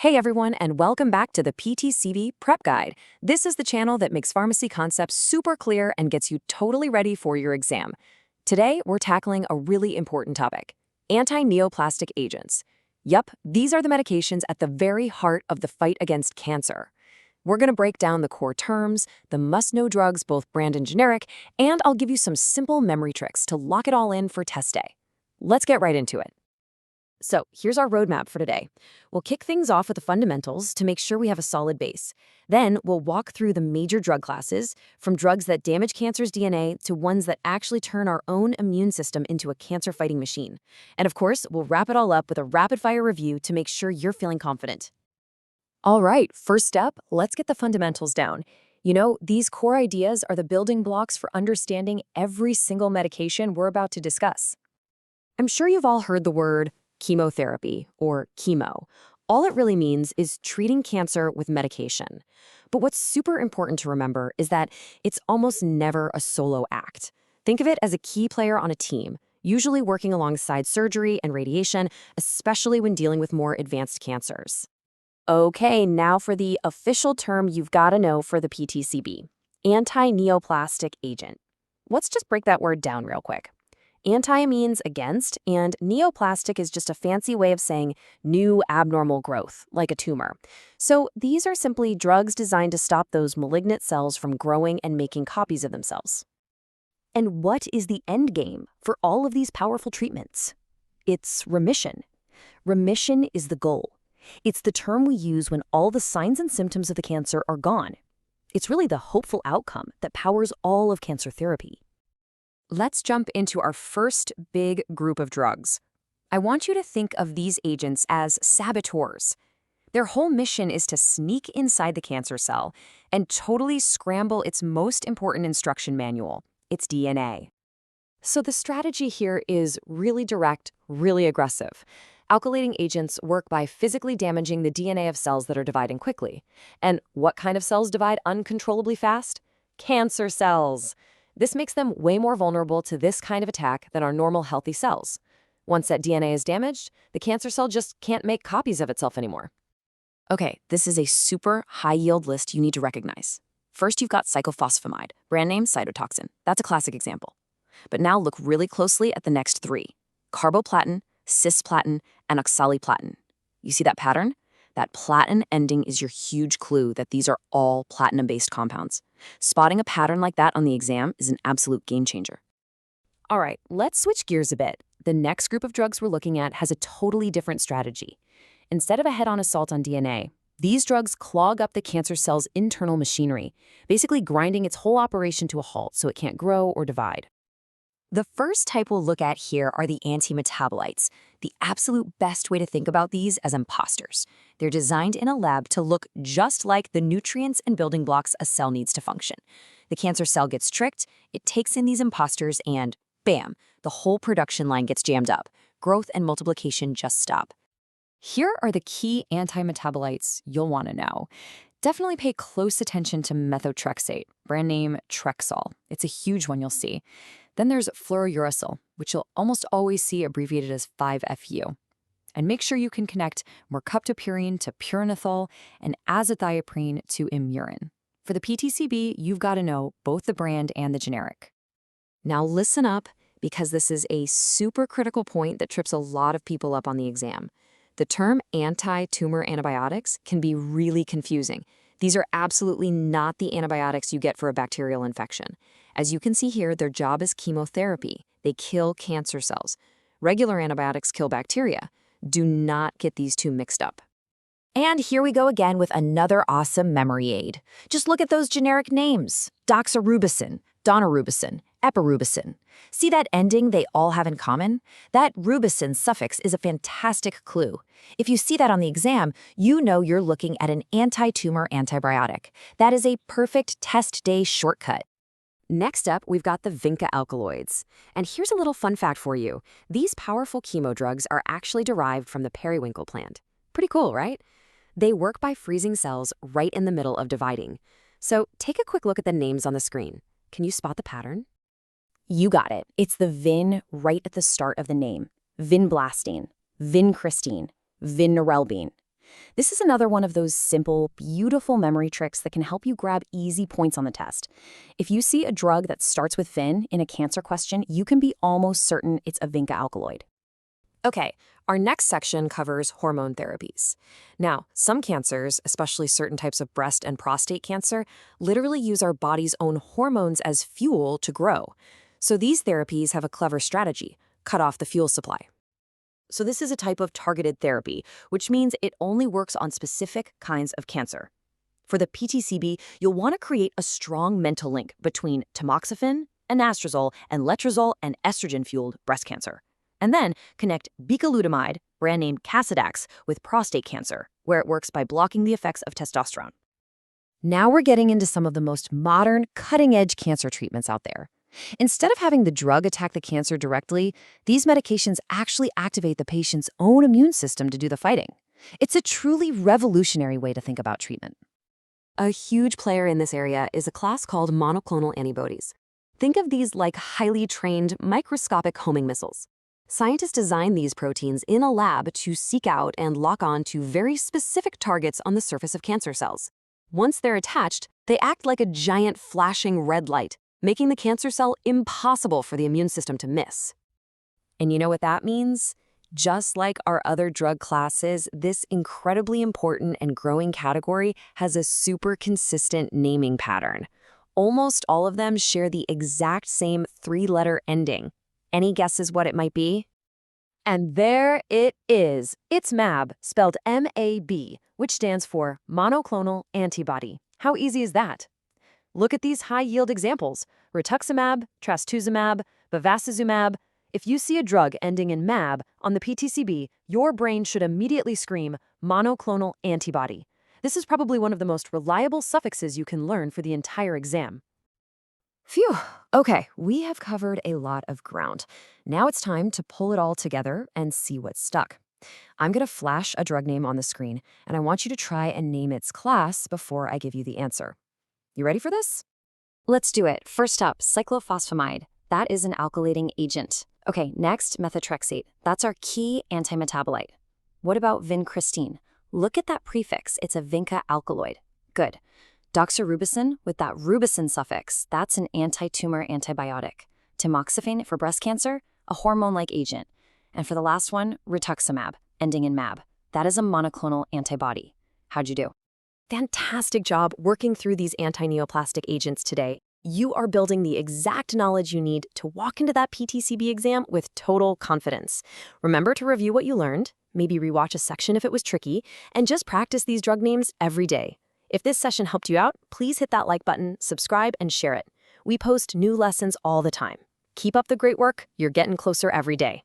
Hey everyone, and welcome back to the PTCB Prep Guide. This is the channel that makes pharmacy concepts super clear and gets you totally ready for your exam. Today, we're tackling a really important topic: antineoplastic agents. Yup, these are the medications at the very heart of the fight against cancer. We're going to break down the core terms, the must-know drugs, both brand and generic, and I'll give you some simple memory tricks to lock it all in for test day. Let's get right into it. So here's our roadmap for today. We'll kick things off with the fundamentals to make sure we have a solid base. Then we'll walk through the major drug classes, from drugs that damage cancer's DNA to ones that actually turn our own immune system into a cancer-fighting machine. And of course, we'll wrap it all up with a rapid-fire review to make sure you're feeling confident. All right, first step, let's get the fundamentals down. You know, these core ideas are the building blocks for understanding every single medication we're about to discuss. I'm sure you've all heard the word chemotherapy, or chemo. All it really means is treating cancer with medication. But what's super important to remember is that it's almost never a solo act. Think of it as a key player on a team, usually working alongside surgery and radiation, especially when dealing with more advanced cancers. Okay, now for the official term you've got to know for the PTCB: antineoplastic agent. Let's just break that word down real quick. Anti means against, and neoplastic is just a fancy way of saying new abnormal growth, like a tumor. So these are simply drugs designed to stop those malignant cells from growing and making copies of themselves. And what is the end game for all of these powerful treatments? It's remission. Remission is the goal. It's the term we use when all the signs and symptoms of the cancer are gone. It's really the hopeful outcome that powers all of cancer therapy. Let's jump into our first big group of drugs. I want you to think of these agents as saboteurs. Their whole mission is to sneak inside the cancer cell and totally scramble its most important instruction manual, its DNA. So the strategy here is really direct, really aggressive. Alkylating agents work by physically damaging the DNA of cells that are dividing quickly. And what kind of cells divide uncontrollably fast? Cancer cells. This makes them way more vulnerable to this kind of attack than our normal healthy cells. Once that DNA is damaged, the cancer cell just can't make copies of itself anymore. Okay, this is a super high-yield list you need to recognize. First, you've got cyclophosphamide, brand name cytotoxin. That's a classic example. But now look really closely at the next three: carboplatin, cisplatin, and oxaliplatin. You see that pattern? That platin ending is your huge clue that these are all platinum-based compounds. Spotting a pattern like that on the exam is an absolute game changer. All right, let's switch gears a bit. The next group of drugs we're looking at has a totally different strategy. Instead of a head-on assault on DNA, these drugs clog up the cancer cell's internal machinery, basically grinding its whole operation to a halt so it can't grow or divide. The first type we'll look at here are the antimetabolites. The absolute best way to think about these as imposters. They're designed in a lab to look just like the nutrients and building blocks a cell needs to function. The cancer cell gets tricked, it takes in these imposters, and bam, the whole production line gets jammed up. Growth and multiplication just stop. Here are the key antimetabolites you'll want to know. Definitely pay close attention to methotrexate, brand name Trexol. It's a huge one you'll see. Then there's fluorouracil, which you'll almost always see abbreviated as 5-FU. And make sure you can connect mercaptopurine to purinethol and azathioprine to imurin. For the PTCB, you've got to know both the brand and the generic. Now listen up, because this is a super critical point that trips a lot of people up on the exam. The term anti-tumor antibiotics can be really confusing. These are absolutely not the antibiotics you get for a bacterial infection. As you can see here, their job is chemotherapy. They kill cancer cells. Regular antibiotics kill bacteria. Do not get these two mixed up. And here we go again with another awesome memory aid. Just look at those generic names: doxorubicin, daunorubicin, epirubicin. See that ending they all have in common? That rubicin suffix is a fantastic clue. If you see that on the exam, you know you're looking at an anti-tumor antibiotic. That is a perfect test day shortcut. Next up, we've got the vinca alkaloids. And here's a little fun fact for you. These powerful chemo drugs are actually derived from the periwinkle plant. Pretty cool, right? They work by freezing cells right in the middle of dividing. So take a quick look at the names on the screen. Can you spot the pattern? You got it. It's the vin right at the start of the name. Vinblastine, vincristine, vinorelbine. This is another one of those simple, beautiful memory tricks that can help you grab easy points on the test. If you see a drug that starts with VIN in a cancer question, you can be almost certain it's a vinca alkaloid. Okay, our next section covers hormone therapies. Now, some cancers, especially certain types of breast and prostate cancer, literally use our body's own hormones as fuel to grow. So these therapies have a clever strategy: cut off the fuel supply. So this is a type of targeted therapy, which means it only works on specific kinds of cancer. For the PTCB, you'll want to create a strong mental link between tamoxifen, anastrozole, and letrozole and estrogen-fueled breast cancer. And then connect bicalutamide, brand name Casidax, with prostate cancer, where it works by blocking the effects of testosterone. Now we're getting into some of the most modern, cutting-edge cancer treatments out there. Instead of having the drug attack the cancer directly, these medications actually activate the patient's own immune system to do the fighting. It's a truly revolutionary way to think about treatment. A huge player in this area is a class called monoclonal antibodies. Think of these like highly trained, microscopic homing missiles. Scientists design these proteins in a lab to seek out and lock on to very specific targets on the surface of cancer cells. Once they're attached, they act like a giant flashing red light, making the cancer cell impossible for the immune system to miss. And you know what that means? Just like our other drug classes, this incredibly important and growing category has a super consistent naming pattern. Almost all of them share the exact same three-letter ending. Any guesses what it might be? And there it is. It's MAB, spelled M-A-B, which stands for monoclonal antibody. How easy is that? Look at these high-yield examples: rituximab, trastuzumab, bevacizumab. If you see a drug ending in MAB on the PTCB, your brain should immediately scream monoclonal antibody. This is probably one of the most reliable suffixes you can learn for the entire exam. Phew. Okay, we have covered a lot of ground. Now it's time to pull it all together and see what's stuck. I'm going to flash a drug name on the screen, and I want you to try and name its class before I give you the answer. You ready for this? Let's do it. First up, cyclophosphamide. That is an alkylating agent. Okay, next, methotrexate. That's our key antimetabolite. What about vincristine? Look at that prefix. It's a vinca alkaloid. Good. Doxorubicin, with that rubicin suffix, that's an antitumor antibiotic. Tamoxifen for breast cancer, a hormone-like agent. And for the last one, rituximab, ending in MAB. That is a monoclonal antibody. How'd you do? Fantastic job working through these antineoplastic agents today. You are building the exact knowledge you need to walk into that PTCB exam with total confidence. Remember to review what you learned, maybe rewatch a section if it was tricky, and just practice these drug names every day. If this session helped you out, please hit that like button, subscribe, and share it. We post new lessons all the time. Keep up the great work. You're getting closer every day.